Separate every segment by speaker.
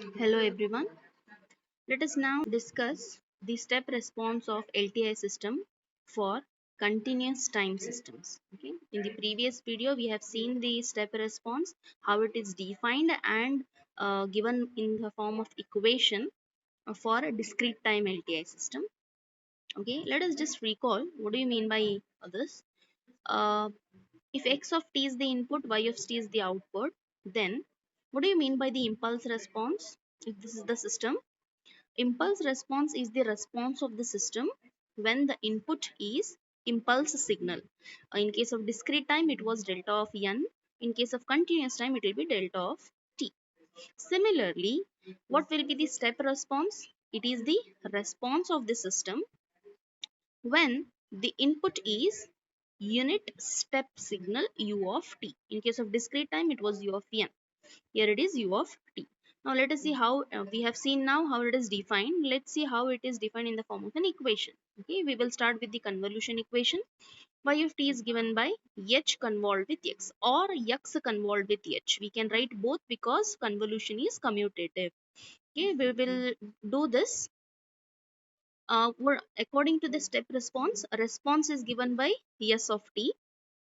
Speaker 1: Hello everyone. Let us now discuss the step response of LTI system for continuous time systems. Okay. In the previous video, we have seen the step response, how it is defined and given in the form of equation for a discrete time LTI system. Okay. Let us just recall what do you mean by this. Uh, if x of t is the input, y of t is the output, then what do you mean by the impulse response? If this is the system, impulse response is the response of the system when the input is impulse signal. In case of discrete time, it was delta of n. In case of continuous time, it will be delta of t. Similarly, what will be the step response? It is the response of the system when the input is unit step signal u of t. In case of discrete time, it was u of n. Here it is u of t. Now let us see how we have seen now how it is defined. Let's see how it is defined in the form of an equation. Okay, we will start with the convolution equation. Y of t is given by h convolved with x or x convolved with h. We can write both because convolution is commutative. Okay, we will do this. According to the step response, a response is given by s of t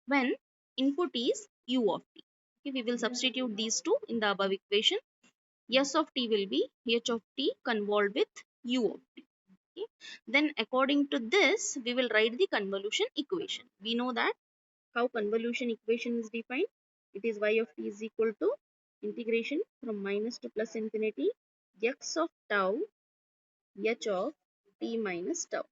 Speaker 1: when input is u of t. Okay, we will substitute these two in the above equation. S of t will be h of t convolved with u of t. Okay. Then according to this, we will write the convolution equation. We know that how convolution equation is defined. It is y of t is equal to integration from minus to plus infinity x of tau h of t minus tau.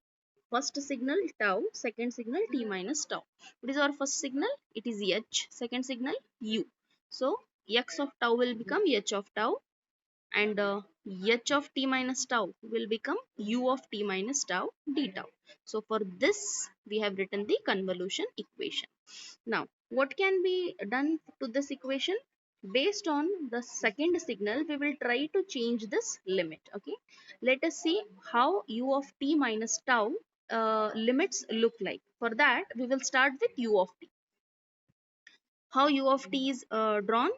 Speaker 1: First signal tau, second signal t minus tau. What is our first signal? It is h. Second signal u. So x of tau will become h of tau and h of t minus tau will become u of t minus tau d tau. So for this we have written the convolution equation. Now what can be done to this equation? Based on the second signal we will try to change this limit. Okay, let us see how u of t minus tau limits look like. For that we will start with u of t. How u of t is drawn?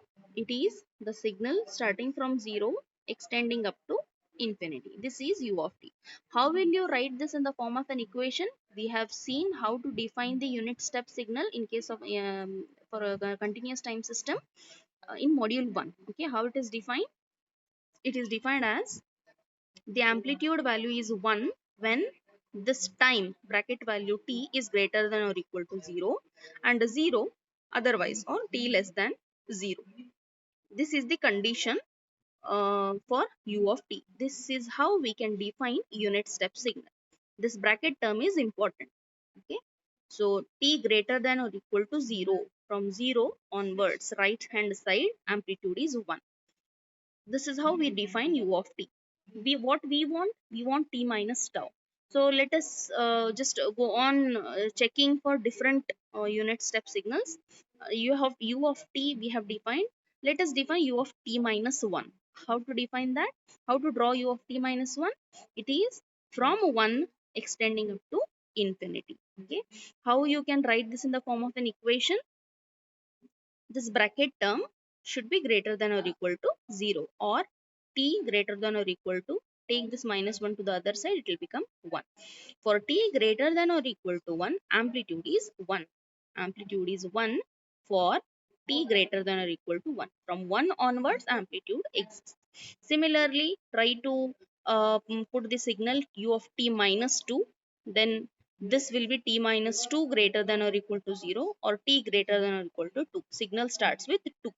Speaker 1: It is the signal starting from 0 extending up to infinity. This is u of t. How will you write this in the form of an equation? We have seen how to define the unit step signal in case of for a continuous time system in module 1. Okay, how it is defined? It is defined as the amplitude value is 1 when this time bracket value t is greater than or equal to 0 and 0 otherwise or t less than 0. This is the condition for u of t. This is how we can define unit step signal. This bracket term is important. Okay, so t greater than or equal to 0, from 0 onwards right hand side amplitude is 1. This is how we define u of t. We want t minus tau. So let us just go on checking for different unit step signals. You have u of t we have defined. Let us define u of t minus 1. How to define that? How to draw u of t minus 1? It is from 1 extending up to infinity. Okay, how you can write this in the form of an equation? This bracket term should be greater than or equal to 0 or t greater than or equal to, take this minus 1 to the other side, it will become 1. For t greater than or equal to 1, amplitude is 1. Amplitude is 1 for t greater than or equal to 1. From 1 onwards, amplitude exists. Similarly, try to put the signal u of t minus 2. Then this will be t minus 2 greater than or equal to 0 or t greater than or equal to 2. Signal starts with 2.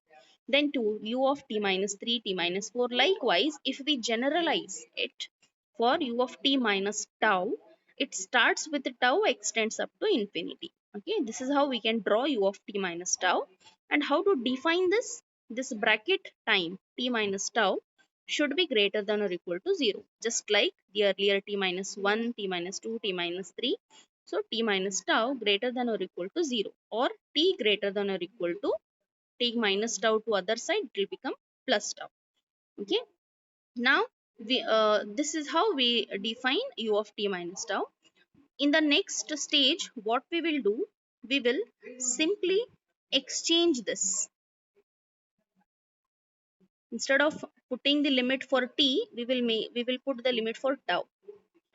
Speaker 1: Then 2 u of t minus 3, t minus 4. Likewise, if we generalize it for u of t minus tau, it starts with tau, extends up to infinity. Okay, this is how we can draw u of t minus tau. And how to define this? This bracket time t minus tau should be greater than or equal to 0, just like the earlier t minus 1, t minus 2, t minus 3. So t minus tau greater than or equal to 0 or t greater than or equal to, take minus tau to other side, it will become plus tau. Okay, now this is how we define u of t minus tau. In the next stage, what we will do, we will simply exchange this. Instead of putting the limit for t, we will put the limit for tau.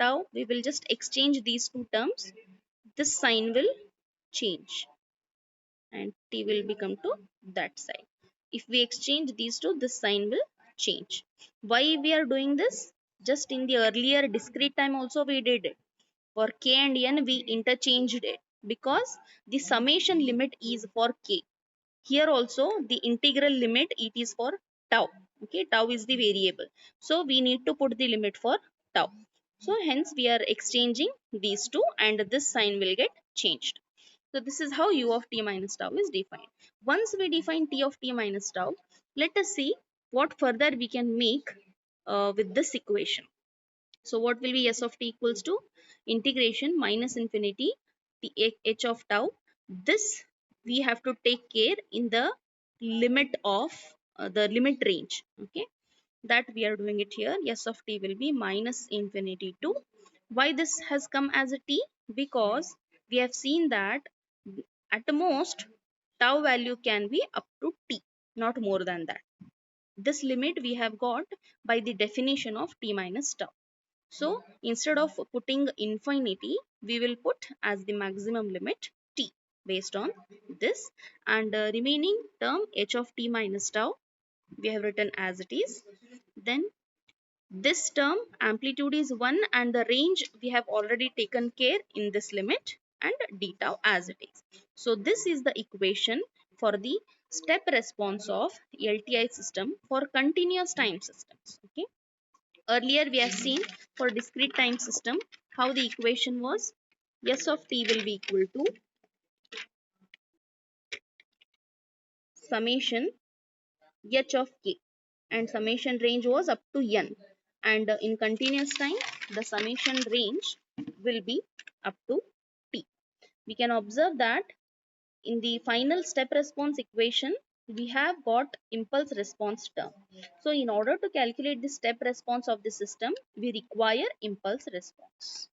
Speaker 1: Tau, we will just exchange these two terms. This sign will change and t will become to that side. If we exchange these two, this sign will change. Why we are doing this? Just in the earlier discrete time also we did it. For k and n we interchanged it because the summation limit is for k. Here also the integral limit, it is for tau. Okay, tau is the variable. So we need to put the limit for tau. So hence we are exchanging these two and this sign will get changed. So this is how u of t minus tau is defined. Once we define t of t minus tau, let us see what further we can make with this equation. So what will be s of t equals to integration minus infinity t h of tau. This we have to take care in the limit of the limit range. Okay, that we are doing it here. S of t will be minus infinity to. Why this has come as a t? Because we have seen that at most tau value can be up to t, not more than that. This limit we have got by the definition of t minus tau. So instead of putting infinity, we will put as the maximum limit t based on this, and remaining term h of t minus tau we have written as it is. Then this term amplitude is 1 and the range we have already taken care in this limit and d tau as it is. So this is the equation for the step response of LTI system for continuous time systems. Okay. Earlier we have seen for discrete time system how the equation was. S of t will be equal to summation h of k, and summation range was up to n, and in continuous time the summation range will be up to t. We can observe that in the final step response equation we have got impulse response term. So in order to calculate the step response of the system, we require impulse response.